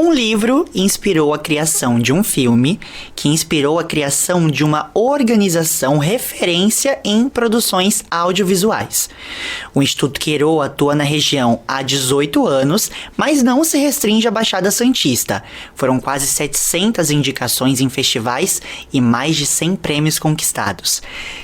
Um livro inspirou a criação de um filme, que inspirou a criação de uma organização referência em produções audiovisuais. O Instituto Queiro atua na região há 18 anos, mas não se restringe à Baixada Santista. Foram quase 700 indicações em festivais e mais de 100 prêmios conquistados.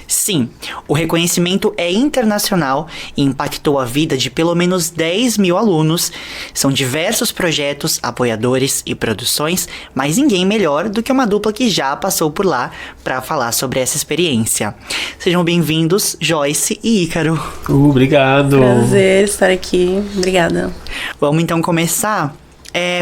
Sim, o reconhecimento é internacional e impactou a vida de pelo menos 10 mil alunos. São diversos projetos, apoiadores e produções, mas ninguém melhor do que uma dupla que já passou por lá para falar sobre essa experiência. Sejam bem-vindos, Joyce e Ícaro. Obrigado. Prazer estar aqui. Obrigada. Vamos então começar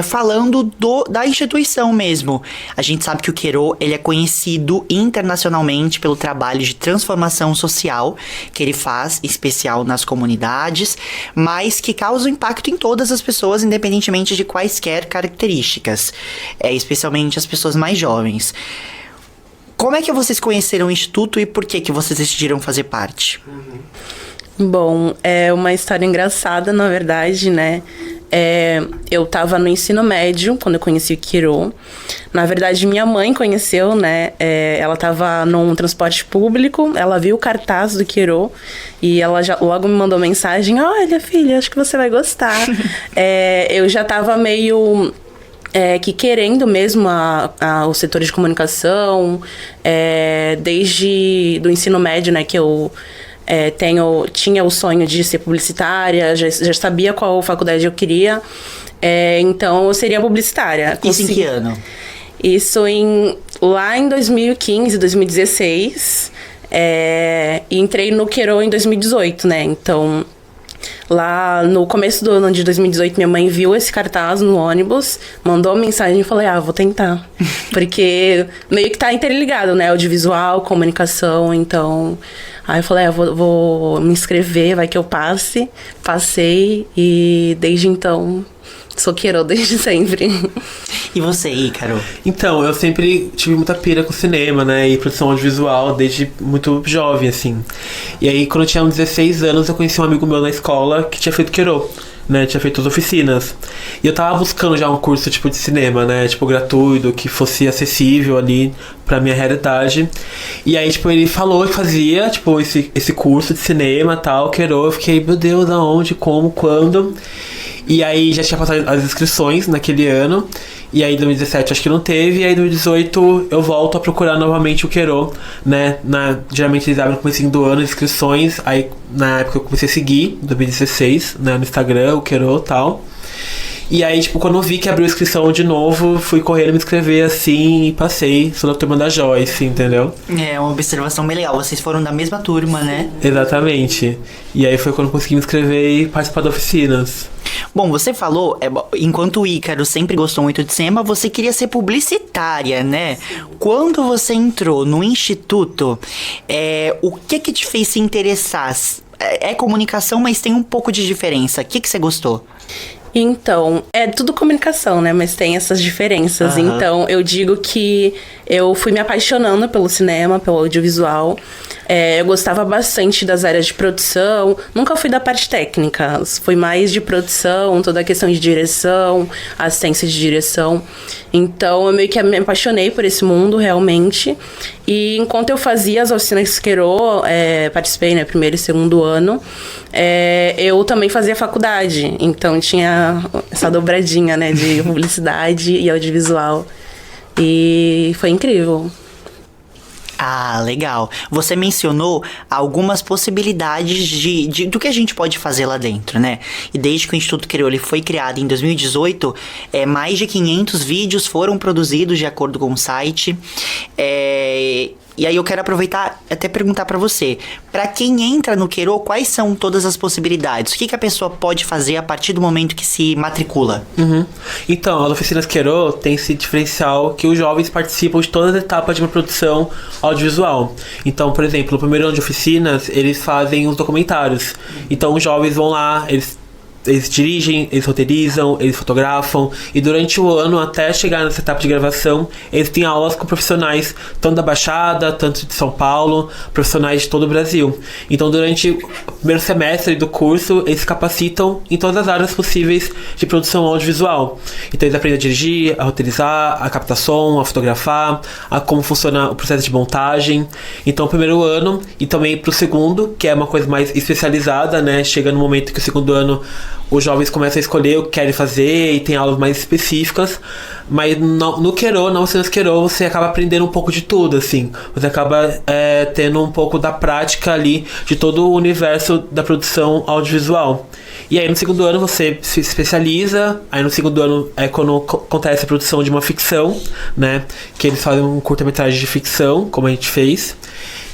falando da instituição mesmo. A gente sabe que o Queiro, ele é conhecido internacionalmente pelo trabalho de transformação social que ele faz, especial nas comunidades, mas que causa um impacto em todas as pessoas, independentemente de quaisquer características, especialmente as pessoas mais jovens. Como é que vocês conheceram o Instituto e por que vocês decidiram fazer parte? Bom, é uma história engraçada, na verdade, né? Eu tava no ensino médio quando eu conheci o Queiro. Na verdade, minha mãe conheceu, né? Ela tava num transporte público, ela viu o cartaz do Queiro e ela já logo me mandou mensagem: olha, filha, acho que você vai gostar. Eu já tava meio que querendo mesmo o setor de comunicação, desde do ensino médio, né? Que eu tinha o sonho de ser publicitária, já sabia qual faculdade eu queria, então eu seria publicitária. Isso em que ano? Isso lá em 2015, 2016, e entrei no Queiro em 2018, né, então lá no começo do ano de 2018, minha mãe viu esse cartaz no ônibus, mandou uma mensagem e eu falei, vou tentar. Porque meio que tá interligado, né? Audiovisual, comunicação, então... Aí eu falei, vou me inscrever, vai que eu passe. Passei e desde então sou Queiro desde sempre. E você, Ícaro? Então, eu sempre tive muita pira com cinema, né? E produção audiovisual desde muito jovem, assim. E aí, quando eu tinha uns 16 anos, eu conheci um amigo meu na escola que tinha feito Queiro, né? Tinha feito as oficinas. E eu tava buscando já um curso, tipo, de cinema, né? Tipo, gratuito, que fosse acessível ali pra minha realidade. E aí, tipo, ele falou que fazia, tipo, esse curso de cinema e tal, Queiro. Eu fiquei, meu Deus, aonde, como, quando? E aí já tinha passado as inscrições naquele ano. E aí em 2017 acho que não teve. E aí em 2018 eu volto a procurar novamente o Queiro, né? Geralmente eles abrem no comecinho do ano as inscrições. Aí na época eu comecei a seguir, em 2016, né? No Instagram, o Queiro e tal. E aí, tipo, quando eu vi que abriu a inscrição de novo, fui correndo me inscrever assim e passei. Sou da turma da Joyce, entendeu? É uma observação bem legal. Vocês foram da mesma turma, né? Exatamente. E aí foi quando eu consegui me inscrever e participar de oficinas. Bom, você falou, enquanto o Ícaro sempre gostou muito de cinema, você queria ser publicitária, né? Quando você entrou no Instituto, o que te fez se interessar? É comunicação, mas tem um pouco de diferença. O que você gostou? Então, é tudo comunicação, né? Mas tem essas diferenças. Uhum. Então, eu digo que eu fui me apaixonando pelo cinema, pelo audiovisual. Eu gostava bastante das áreas de produção. Nunca fui da parte técnica. Fui mais de produção, toda a questão de direção, assistência de direção. Então, eu meio que me apaixonei por esse mundo, realmente. E enquanto eu fazia as oficinas Queiro, participei, né? Primeiro e segundo ano. Eu também fazia faculdade. Então, tinha essa dobradinha, né? De publicidade e audiovisual. E foi incrível. Ah, legal. Você mencionou algumas possibilidades do que a gente pode fazer lá dentro, né? E desde que o Instituto Queiro ele foi criado em 2018, mais de 500 vídeos foram produzidos de acordo com o site. E aí eu quero aproveitar até perguntar pra você, pra quem entra no Queiro, quais são todas as possibilidades? O que a pessoa pode fazer a partir do momento que se matricula? Uhum. Então, as oficinas Queiro tem esse diferencial que os jovens participam de todas as etapas de uma produção audiovisual. Então, por exemplo, no primeiro ano de oficinas, eles fazem os documentários. Então, os jovens vão lá, eles Eles dirigem, eles roteirizam, eles fotografam, e durante o ano, até chegar nessa etapa de gravação, eles têm aulas com profissionais tanto da Baixada, tanto de São Paulo, profissionais de todo o Brasil. Então, durante o primeiro semestre do curso, eles se capacitam em todas as áreas possíveis de produção audiovisual. Então, eles aprendem a dirigir, a roteirizar, a captar som, a fotografar, a como funciona o processo de montagem. Então, o primeiro ano, e também para o segundo, que é uma coisa mais especializada, né? Chega no momento que o segundo ano os jovens começam a escolher o que querem fazer e tem aulas mais específicas, mas no Queiro, na Oficinas Queiro, você acaba aprendendo um pouco de tudo, assim. Você acaba tendo um pouco da prática ali de todo o universo da produção audiovisual. E aí no segundo ano você se especializa, aí no segundo ano é quando acontece a produção de uma ficção, né? Que eles fazem um curta-metragem de ficção, como a gente fez.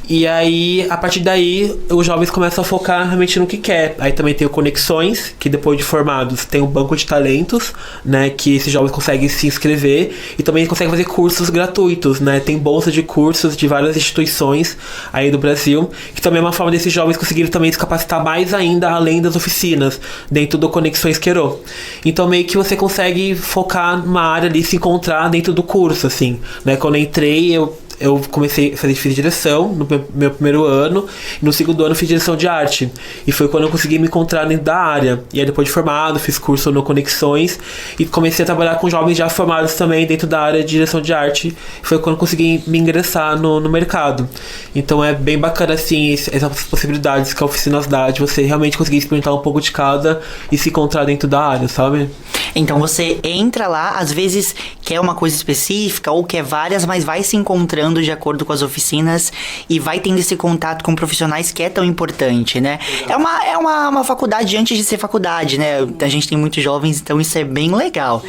E aí, a partir daí, os jovens começam a focar realmente no que quer. Aí também tem o Conexões, que depois de formados tem um banco de talentos, né? Que esses jovens conseguem se inscrever e também conseguem fazer cursos gratuitos, né? Tem bolsa de cursos de várias instituições aí do Brasil, que também é uma forma desses jovens conseguirem também se capacitar mais ainda além das oficinas, dentro do Conexões Queiro. Então meio que você consegue focar numa área ali, se encontrar dentro do curso, assim, né? Quando eu entrei, eu comecei a fiz direção no meu primeiro ano, e no segundo ano fiz direção de arte. E foi quando eu consegui me encontrar dentro da área. E aí depois de formado, fiz curso no Conexões e comecei a trabalhar com jovens já formados também dentro da área de direção de arte. Foi quando eu consegui me ingressar no mercado. Então é bem bacana assim, essas possibilidades que a Oficinas dá de você realmente conseguir experimentar um pouco de cada e se encontrar dentro da área, sabe? Então você entra lá, às vezes quer uma coisa específica ou quer várias, mas vai se encontrando de acordo com as oficinas e vai tendo esse contato com profissionais que é tão importante, né? É uma faculdade antes de ser faculdade, né? A gente tem muitos jovens, então isso é bem legal.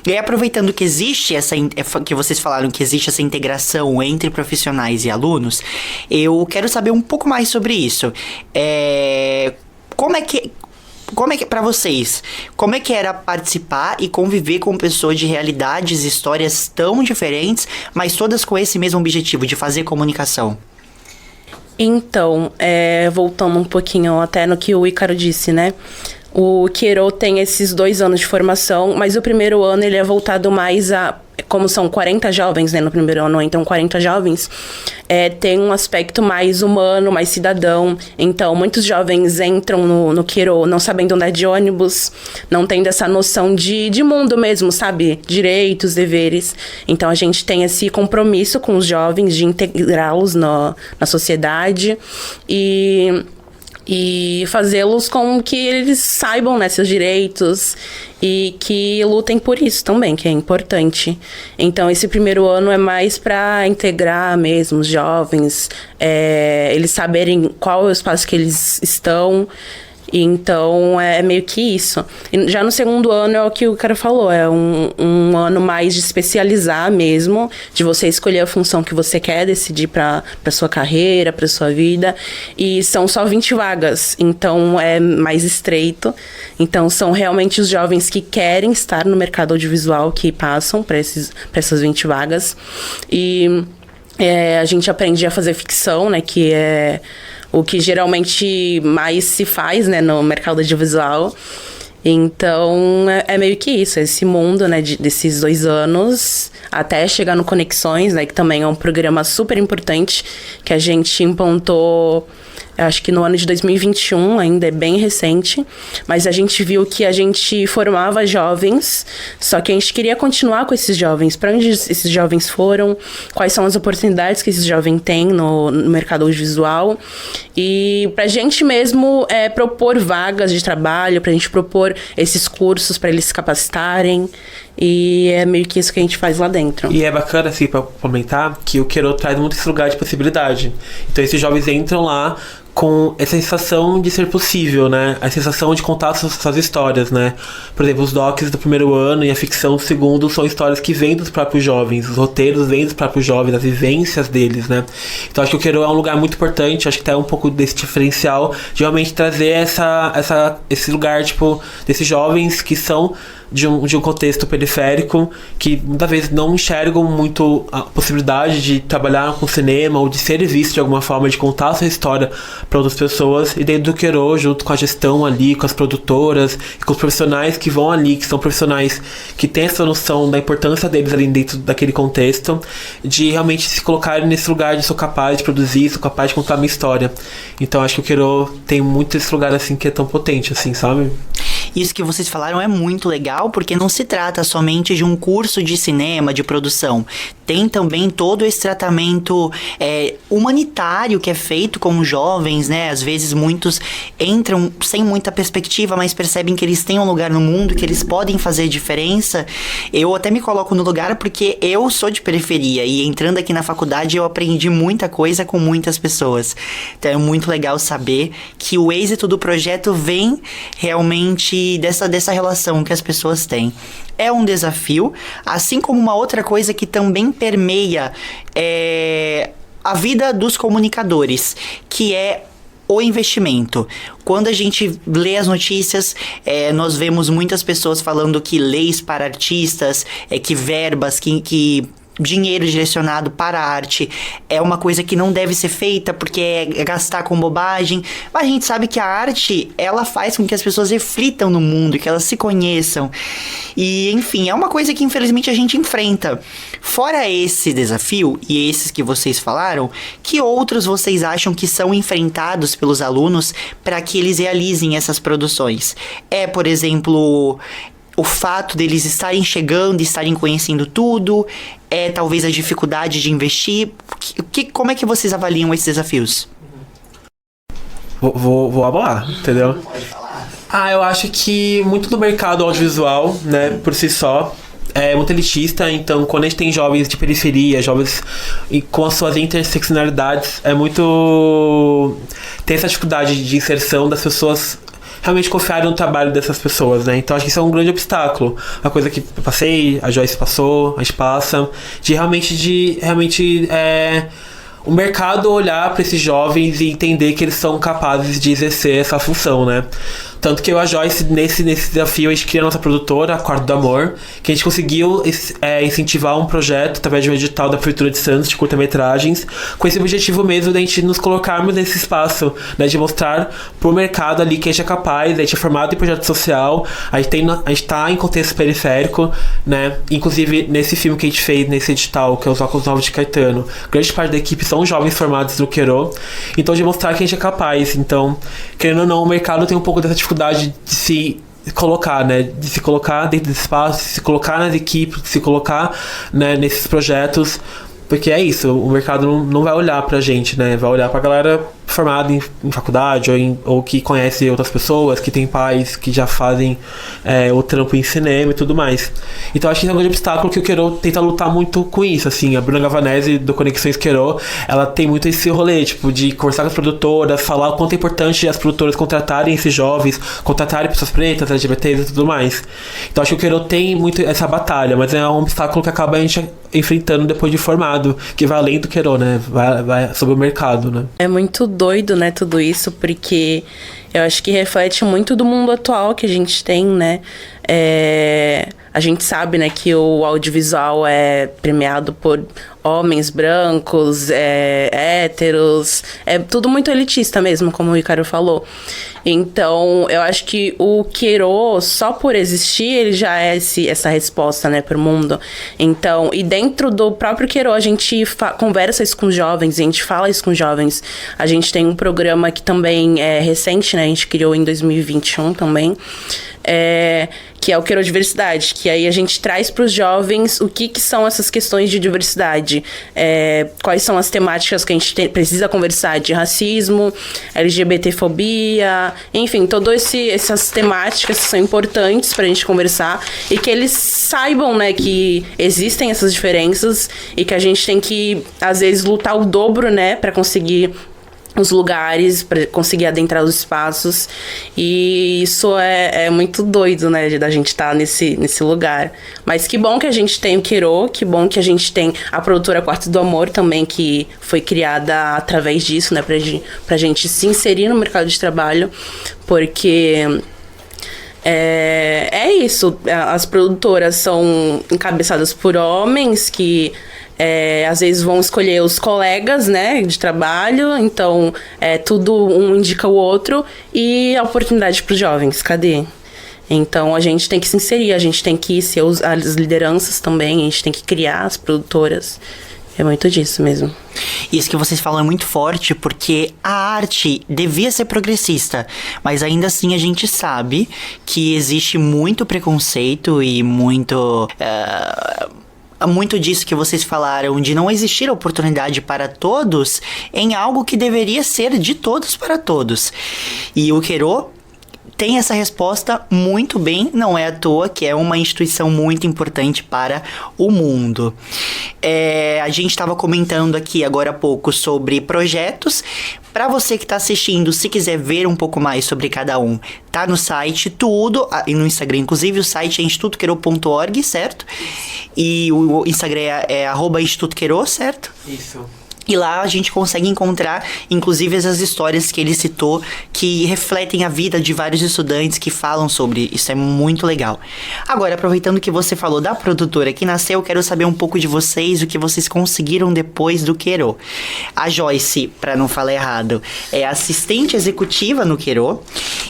E aí, aproveitando que existe que vocês falaram que existe essa integração entre profissionais e alunos, eu quero saber um pouco mais sobre isso. Como é que para vocês, como é que era participar e conviver com pessoas de realidades, histórias tão diferentes, mas todas com esse mesmo objetivo, de fazer comunicação? Então, voltando um pouquinho até no que o Ícaro disse, né? O Queiro tem esses 2 anos de formação, mas o primeiro ano ele é voltado mais a... Como são 40 jovens, né? No primeiro ano entram 40 jovens. Tem um aspecto mais humano, mais cidadão. Então, muitos jovens entram no Queiro não sabendo andar de ônibus, não tendo essa noção de mundo mesmo, sabe? Direitos, deveres. Então, a gente tem esse compromisso com os jovens de integrá-los na sociedade e fazê-los com que eles saibam, né, seus direitos e que lutem por isso também, que é importante. Então, esse primeiro ano é mais para integrar mesmo os jovens, eles saberem qual é o espaço que eles estão. Então, é meio que isso. E já no segundo ano é o que o cara falou, é um ano mais de especializar mesmo, de você escolher a função que você quer decidir para sua carreira, para sua vida. E são só 20 vagas, então é mais estreito. Então, são realmente os jovens que querem estar no mercado audiovisual que passam para essas 20 vagas. E a gente aprende a fazer ficção, né, que é o que geralmente mais se faz, né, no mercado audiovisual. Então, é meio que isso, esse mundo, né, desses 2 anos, até chegar no Conexões, né, que também é um programa super importante, que a gente implantou, acho que no ano de 2021, ainda é bem recente, mas a gente viu que a gente formava jovens, só que a gente queria continuar com esses jovens, para onde esses jovens foram, quais são as oportunidades que esses jovens têm no mercado audiovisual, e pra gente mesmo propor vagas de trabalho, pra gente propor esses cursos para eles se capacitarem, e é meio que isso que a gente faz lá dentro. E é bacana, assim, pra comentar, que o Queiro traz muito esse lugar de possibilidade. Então esses jovens entram lá com essa sensação de ser possível, né? A sensação de contar suas histórias, né? Por exemplo, os docs do primeiro ano e a ficção do segundo são histórias que vêm dos próprios jovens, os roteiros vêm dos próprios jovens, as vivências deles, né? Então acho que o Queiro é um lugar muito importante, acho que tem um pouco desse diferencial de realmente trazer esse lugar, tipo, desses jovens que são de um contexto periférico, que muitas vezes não enxergam muito a possibilidade de trabalhar com cinema ou de ser visto de alguma forma, de contar a sua história para outras pessoas. E dentro do Queiro, junto com a gestão ali, com as produtoras, e com os profissionais que vão ali, que são profissionais que têm essa noção da importância deles ali dentro daquele contexto, de realmente se colocarem nesse lugar de sou capaz de produzir, sou capaz de contar a minha história. Então acho que o Queiro tem muito esse lugar assim que é tão potente, assim, sabe? Isso que vocês falaram é muito legal, porque não se trata somente de um curso de cinema, de produção. Tem também todo esse tratamento humanitário que é feito com jovens, né? Às vezes muitos entram sem muita perspectiva, mas percebem que eles têm um lugar no mundo, que eles podem fazer diferença. Eu até me coloco no lugar porque eu sou de periferia e entrando aqui na faculdade eu aprendi muita coisa com muitas pessoas. Então é muito legal saber que o êxito do projeto vem realmente dessa relação que as pessoas têm. É um desafio, assim como uma outra coisa que também permeia a vida dos comunicadores, que é o investimento. Quando a gente lê as notícias, nós vemos muitas pessoas falando que leis para artistas, que verbas, que dinheiro direcionado para a arte é uma coisa que não deve ser feita porque é gastar com bobagem, mas a gente sabe que a arte, ela faz com que as pessoas reflitam no mundo, que elas se conheçam e, enfim, é uma coisa que infelizmente a gente enfrenta. Fora esse desafio e esses que vocês falaram, que outros vocês acham que são enfrentados pelos alunos para que eles realizem essas produções? Por exemplo, o fato deles estarem chegando, estarem conhecendo tudo, talvez a dificuldade de investir. Como é que vocês avaliam esses desafios? Vou falar, entendeu? Pode falar. Eu acho que muito do mercado audiovisual, né, por si só, é muito elitista. Então quando a gente tem jovens de periferia, jovens com as suas interseccionalidades, tem essa dificuldade de inserção das pessoas realmente confiarem no trabalho dessas pessoas, né? Então acho que isso é um grande obstáculo. Uma coisa que eu passei, a Joyce passou, a gente passa, de realmente o mercado olhar para esses jovens e entender que eles são capazes de exercer essa função, né? Tanto que eu e a Joyce, nesse desafio, a gente cria a nossa produtora, a Quarto do Amor, que a gente conseguiu incentivar um projeto através de um edital da Prefeitura de Santos, de curta-metragens, com esse objetivo mesmo de a gente nos colocarmos nesse espaço, né, de mostrar pro mercado ali que a gente é capaz, a gente é formado em projeto social, a gente tá em contexto periférico, né? Inclusive, nesse filme que a gente fez, nesse edital, que é Os Óculos Novos de Caetano, grande parte da equipe são jovens formados no Queiro, então de mostrar que a gente é capaz. Então, querendo ou não, o mercado tem um pouco dessa dificuldade de se colocar, né? De se colocar dentro desse espaço, de se colocar nas equipes, de se colocar, né, nesses projetos. Porque é isso, o mercado não vai olhar pra gente, né? Vai olhar pra galera formada em faculdade ou que conhece outras pessoas, que tem pais que já fazem o trampo em cinema e tudo mais. Então acho que é um grande obstáculo que o Queiro tenta lutar muito com isso, assim. A Bruna Gavanese, do Conexões Queiro, ela tem muito esse rolê, tipo, de conversar com as produtoras, falar o quanto é importante as produtoras contratarem esses jovens, contratarem pessoas pretas, LGBTs e tudo mais. Então acho que o Queiro tem muito essa batalha, mas é um obstáculo que acaba a gente enfrentando depois de formado, que vai além do Queiro, né? Vai sobre o mercado, né? É muito doido, né, tudo isso, porque eu acho que reflete muito do mundo atual que a gente tem, né? A gente sabe, né, que o audiovisual é premiado por homens brancos, héteros, é tudo muito elitista mesmo, como o Ricardo falou. Então, eu acho que o Queiro, só por existir, ele já é essa resposta, né, pro mundo. Então, e dentro do próprio Queiro, a gente conversa isso com os jovens, a gente fala isso com os jovens. A gente tem um programa que também é recente, né, a gente criou em 2021 também, que é o Queiro Diversidade, que aí a gente traz para os jovens o que são essas questões de diversidade, quais são as temáticas que a gente precisa conversar, de racismo, LGBTfobia, enfim, todas essas temáticas que são importantes para a gente conversar e que eles saibam, né, que existem essas diferenças e que a gente tem que, às vezes, lutar o dobro, né, para conseguir os lugares, para conseguir adentrar os espaços, e isso é muito doido, né, da gente estar nesse lugar. Mas que bom que a gente tem o Queiro, que bom que a gente tem a produtora Quarto do Amor também, que foi criada através disso, né, pra gente se inserir no mercado de trabalho, porque É isso. As produtoras são encabeçadas por homens que às vezes vão escolher os colegas, né, de trabalho. Então, tudo um indica o outro. E a oportunidade para os jovens, cadê? Então, a gente tem que se inserir, a gente tem que ser as lideranças também, a gente tem que criar as produtoras. É muito disso mesmo. Isso que vocês falam é muito forte, porque a arte devia ser progressista, mas ainda assim a gente sabe que existe muito preconceito e muito disso que vocês falaram, de não existir oportunidade para todos em algo que deveria ser de todos para todos. E o Queiro tem essa resposta muito bem, não é à toa que é uma instituição muito importante para o mundo. A gente estava comentando aqui agora há pouco sobre projetos. Para você que está assistindo, se quiser ver um pouco mais sobre cada um, tá no site, tudo, e no Instagram, inclusive, o site é institutoqueiro.org, certo? E o Instagram é @institutoqueiro, certo? Isso. E lá a gente consegue encontrar, inclusive, essas histórias que ele citou, que refletem a vida de vários estudantes que falam sobre isso. É muito legal. Agora, aproveitando que você falou da produtora que nasceu, eu quero saber um pouco de vocês, o que vocês conseguiram depois do Queiro. A Joyce, para não falar errado, é assistente executiva no Queiro.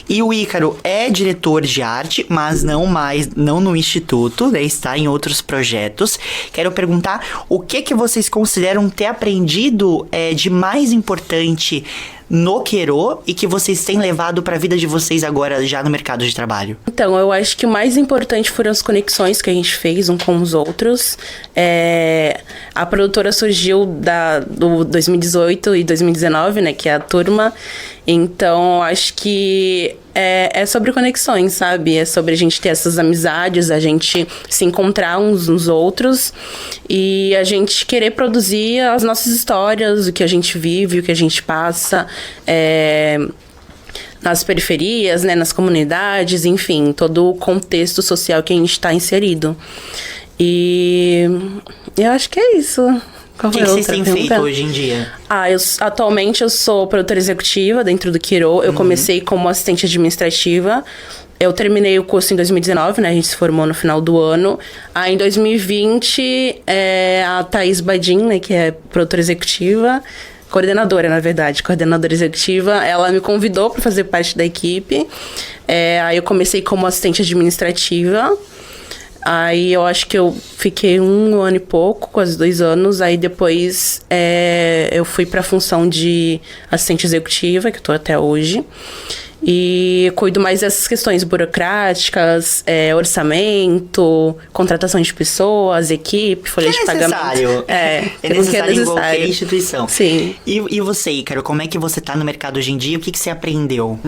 E o Ícaro é diretor de arte, mas não no Instituto, né? Está em outros projetos. Quero perguntar o que vocês consideram ter aprendido de mais importante no Queiro e que vocês têm levado para a vida de vocês agora já no mercado de trabalho? Então, eu acho que o mais importante foram as conexões que a gente fez um com os outros. A produtora surgiu do 2018 e 2019, né, que é a turma. Então, acho que é sobre conexões, sabe? É sobre a gente ter essas amizades, a gente se encontrar uns nos outros e a gente querer produzir as nossas histórias, o que a gente vive, o que a gente passa, nas periferias, né, nas comunidades, enfim, todo o contexto social que a gente está inserido. E eu acho que é isso. O que vocês têm feito hoje em dia? Atualmente eu sou produtora executiva dentro do Queiro. Eu comecei como assistente administrativa. Eu terminei o curso em 2019, né? A gente se formou no final do ano. Aí em 2020, a Thaís Badin, né, que é produtora executiva, coordenadora, na verdade, coordenadora executiva, ela me convidou para fazer parte da equipe. Aí eu comecei como assistente administrativa. Aí eu acho que eu fiquei 1 ano e pouco, quase 2 anos. Aí depois eu fui para a função de assistente executiva, que eu tô até hoje. E cuido mais dessas questões burocráticas, orçamento, contratação de pessoas, equipe, folha de pagamento. É necessário em qualquer instituição. Sim. E você, Ícaro, como é que você tá no mercado hoje em dia? O que você aprendeu?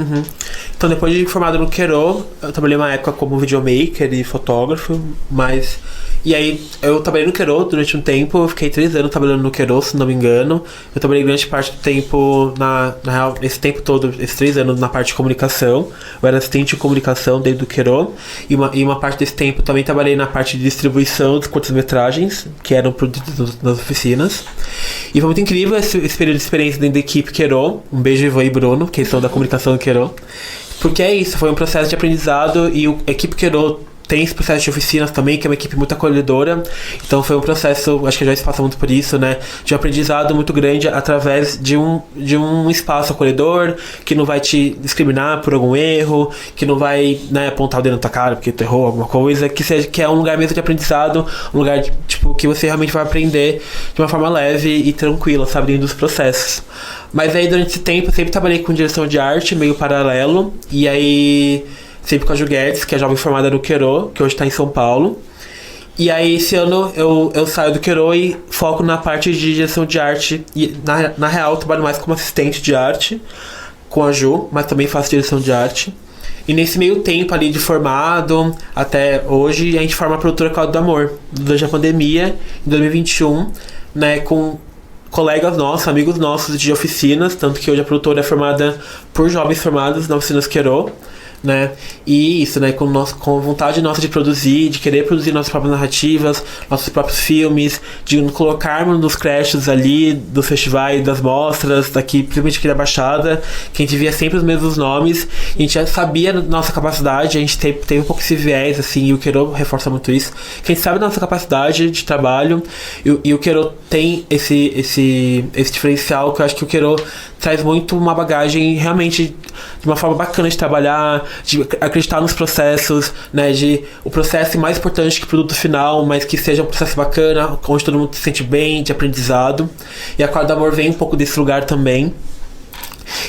Então, depois de formado no Queiro, eu trabalhei uma época como videomaker e fotógrafo, mas... E aí, eu trabalhei no Queiro durante um tempo, eu fiquei 3 anos trabalhando no Queiro, se não me engano. Eu trabalhei grande parte do tempo, na real, esse tempo todo, esses 3 anos, na parte de comunicação. Eu era assistente de comunicação dentro do Queiro. E uma parte desse tempo também trabalhei na parte de distribuição dos curtas-metragens, que eram produzidos nas oficinas. E foi muito incrível esse período de experiência dentro da equipe Queiro. Um beijo, Ivan e Bruno, que são da comunicação do Queiro. Porque é isso, foi um processo de aprendizado e a equipe Queiro tem esse processo de oficinas também, que é uma equipe muito acolhedora. Então foi um processo, acho que a Joyce passa muito por isso, né? De um aprendizado muito grande através de um espaço acolhedor, que não vai te discriminar por algum erro, que não vai, né, apontar o dedo na tua cara porque tu errou alguma coisa, que é um lugar mesmo de aprendizado, um lugar de, tipo, que você realmente vai aprender de uma forma leve e tranquila, sabe, dentro dos processos. Mas aí durante esse tempo eu sempre trabalhei com direção de arte, meio paralelo, e aí sempre com a Ju Guedes, que é jovem formada no Queiro, que hoje está em São Paulo. E aí esse ano eu saio do Queiro e foco na parte de direção de arte. E na real eu trabalho mais como assistente de arte com a Ju, mas também faço direção de arte. E nesse meio tempo ali de formado, até hoje, a gente forma a produtora Caldo do Amor, durante a pandemia, em 2021, né, com colegas nossos, amigos nossos de oficinas, tanto que hoje a produtora é formada por jovens formados na oficinas Queiro, né? E isso, né? Com vontade nossa de produzir, de querer produzir nossas próprias narrativas, nossos próprios filmes, de nos colocarmos nos créditos ali dos festivais, das mostras, daqui, principalmente aqui da Baixada, que a gente via sempre os mesmos nomes, e a gente já sabia da nossa capacidade, a gente teve um pouco esse viés, assim, e o Queiro reforça muito isso, que a gente sabe da nossa capacidade de trabalho, e o Queiro tem esse diferencial, que eu acho que o Queiro traz muito uma bagagem realmente de uma forma bacana de trabalhar, de acreditar nos processos, né, de o processo mais importante que o produto final, mas que seja um processo bacana, onde todo mundo se sente bem, de aprendizado. E a Quarto do Amor vem um pouco desse lugar também.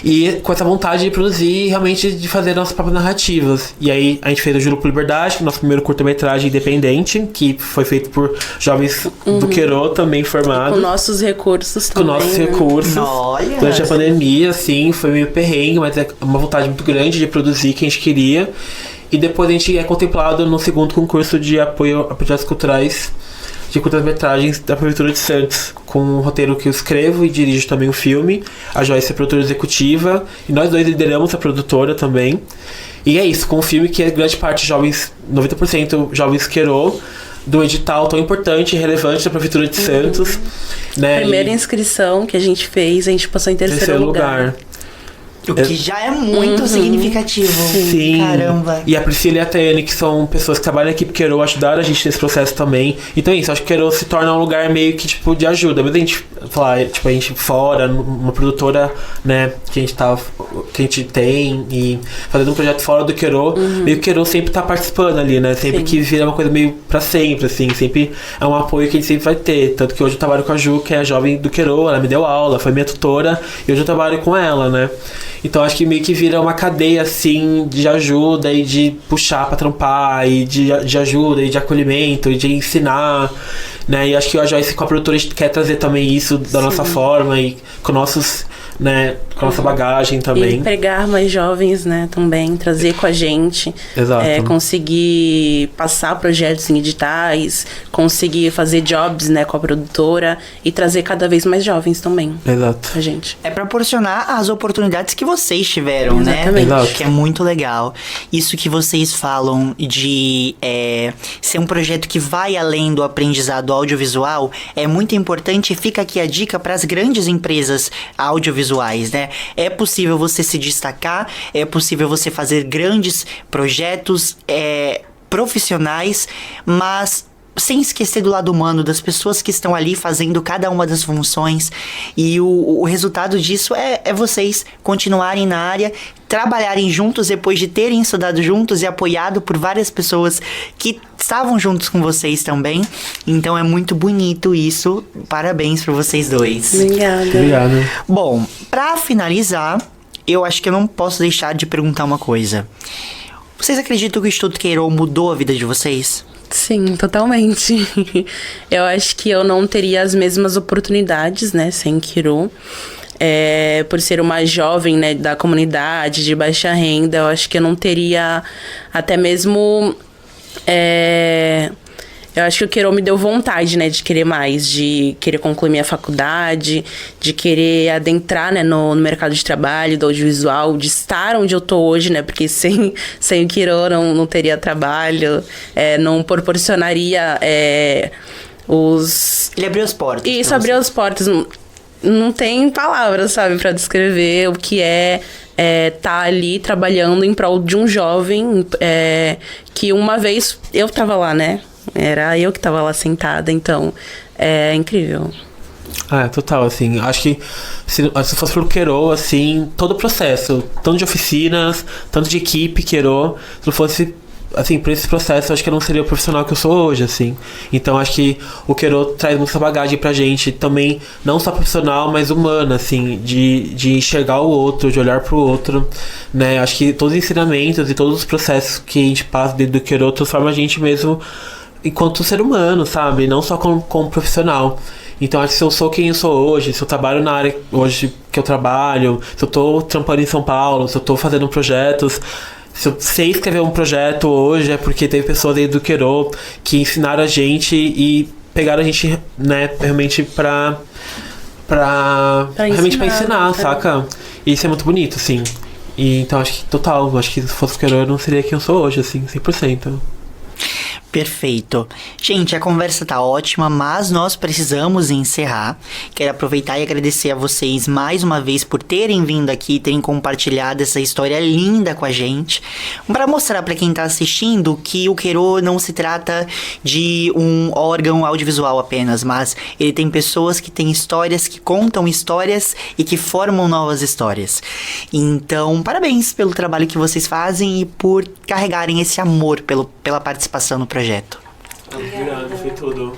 E com essa vontade de produzir e realmente de fazer nossas próprias narrativas. E aí a gente fez o Juro por Liberdade, que é o nosso primeiro curta-metragem independente, que foi feito por jovens do Queiro, também formados. Com nossos recursos também. Com nossos recursos. Olha. Durante a pandemia, assim, foi meio perrengue, mas é uma vontade muito grande de produzir que a gente queria. E depois a gente é contemplado no segundo concurso de apoio a projetos culturais de curtas-metragens da Prefeitura de Santos, com um roteiro que eu escrevo e dirijo também o filme. A Joyce é produtora executiva, e nós dois lideramos a produtora também. E é isso, com um filme que é grande parte jovens, 90% jovens Queiro, do edital tão importante e relevante da Prefeitura de Santos. Né? Primeira inscrição que a gente fez, a gente passou em terceiro lugar. O que já é muito significativo. Sim. Caramba. E a Priscila e a Tayane, que são pessoas que trabalham aqui pro Queiro, ajudaram a gente nesse processo também. Então é isso, acho que o Queiro se torna um lugar meio que, tipo, de ajuda. Mesmo a gente falar, tipo, a gente fora, uma produtora, né, que a gente tem, e fazendo um projeto fora do Queiro, meio que o Queiro sempre tá participando ali, né? Sempre que vira uma coisa meio pra sempre, assim, sempre é um apoio que a gente sempre vai ter. Tanto que hoje eu trabalho com a Ju, que é a jovem do Queiro, ela me deu aula, foi minha tutora, e hoje eu trabalho com ela, né? Então acho que meio que vira uma cadeia, assim, de ajuda e de puxar pra trampar, e de ajuda e de acolhimento e de ensinar, né? E acho que a Joyce com a produtora a gente quer trazer também isso da nossa forma e com nossos, né, com a nossa bagagem também. E empregar mais jovens, né, também, trazer com a gente. Exato. Conseguir passar projetos em editais, conseguir fazer jobs, né, com a produtora e trazer cada vez mais jovens também. Exato. A gente. É proporcionar as oportunidades que vocês tiveram, Exatamente. né? Que é muito legal. Isso que vocês falam de ser um projeto que vai além do aprendizado audiovisual é muito importante, e fica aqui a dica para as grandes empresas audiovisuais, né? É possível você se destacar, é possível você fazer grandes projetos profissionais, mas sem esquecer do lado humano, das pessoas que estão ali fazendo cada uma das funções. E o resultado disso é vocês continuarem na área, trabalharem juntos depois de terem estudado juntos e apoiado por várias pessoas que estavam juntos com vocês também. Então é muito bonito isso. Parabéns para vocês dois. Obrigada. Obrigado. Bom, pra finalizar, eu acho que eu não posso deixar de perguntar uma coisa. Vocês acreditam que o Instituto Queiro mudou a vida de vocês? Sim, totalmente. Eu acho que eu não teria as mesmas oportunidades, né, sem Queiro. Por ser uma jovem, né, da comunidade, de baixa renda, eu acho que eu não teria até mesmo... Eu acho que o Queiro me deu vontade, né, de querer mais, de querer concluir minha faculdade, de querer adentrar, né, no mercado de trabalho, do audiovisual, de estar onde eu tô hoje, né, porque sem o Queiro não teria trabalho, não proporcionaria os... Ele abriu as portas. Isso, abriu as portas. Não tem palavras, sabe, pra descrever o que tá ali trabalhando em prol de um jovem que uma vez eu tava lá, né? Era eu que tava lá sentada, então é incrível. Total, assim, acho que se fosse pelo Queiro, assim, todo o processo, tanto de oficinas, tanto de equipe Queiro, se não fosse, assim, por esse processo, acho que eu não seria o profissional que eu sou hoje, assim. Então acho que o Queiro traz muita bagagem pra gente, também, não só profissional, mas humana, assim, de enxergar o outro, de olhar pro outro, né? Acho que todos os ensinamentos e todos os processos que a gente passa dentro do Queiro transforma a gente mesmo enquanto ser humano, sabe? Não só como profissional. Então acho que se eu sou quem eu sou hoje, se eu trabalho na área hoje que eu trabalho, se eu tô trampando em São Paulo, se eu tô fazendo projetos, se eu sei escrever um projeto hoje, é porque teve pessoas aí do Queiro que ensinaram a gente e pegaram a gente, né, realmente realmente pra ensinar, saca? E isso é muito bonito, assim. E então acho que total, acho que se fosse o Queiro eu não seria quem eu sou hoje, assim, 100%. Perfeito. Gente, a conversa tá ótima, mas nós precisamos encerrar. Quero aproveitar e agradecer a vocês mais uma vez por terem vindo aqui, terem compartilhado essa história linda com a gente, para mostrar para quem tá assistindo que o Queiro não se trata de um órgão audiovisual apenas, mas ele tem pessoas que têm histórias, que contam histórias e que formam novas histórias. Então, parabéns pelo trabalho que vocês fazem e por carregarem esse amor pela participação no projeto. Obrigado, foi tudo.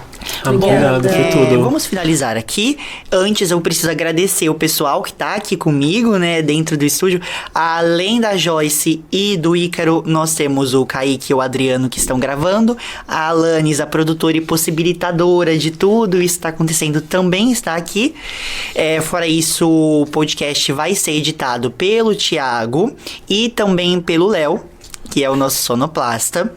Obrigada. Obrigado, foi tudo. Vamos finalizar aqui. Antes, eu preciso agradecer o pessoal que tá aqui comigo, né, dentro do estúdio. Além da Joyce e do Ícaro, nós temos o Kaique e o Adriano que estão gravando. A Alanis, a produtora e possibilitadora de tudo isso que tá acontecendo, também está aqui. Fora isso, o podcast vai ser editado pelo Thiago e também pelo Léo, que é o nosso sonoplasta.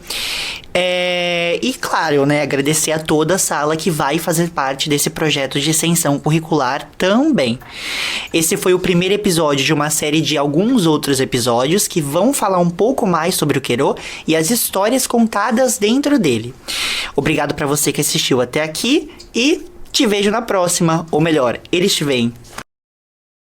E claro, né, agradecer a toda a sala que vai fazer parte desse projeto de extensão curricular também. Esse foi o primeiro episódio de uma série de alguns outros episódios que vão falar um pouco mais sobre o Queiro e as histórias contadas dentro dele. Obrigado pra você que assistiu até aqui e te vejo na próxima, ou melhor, eles te veem.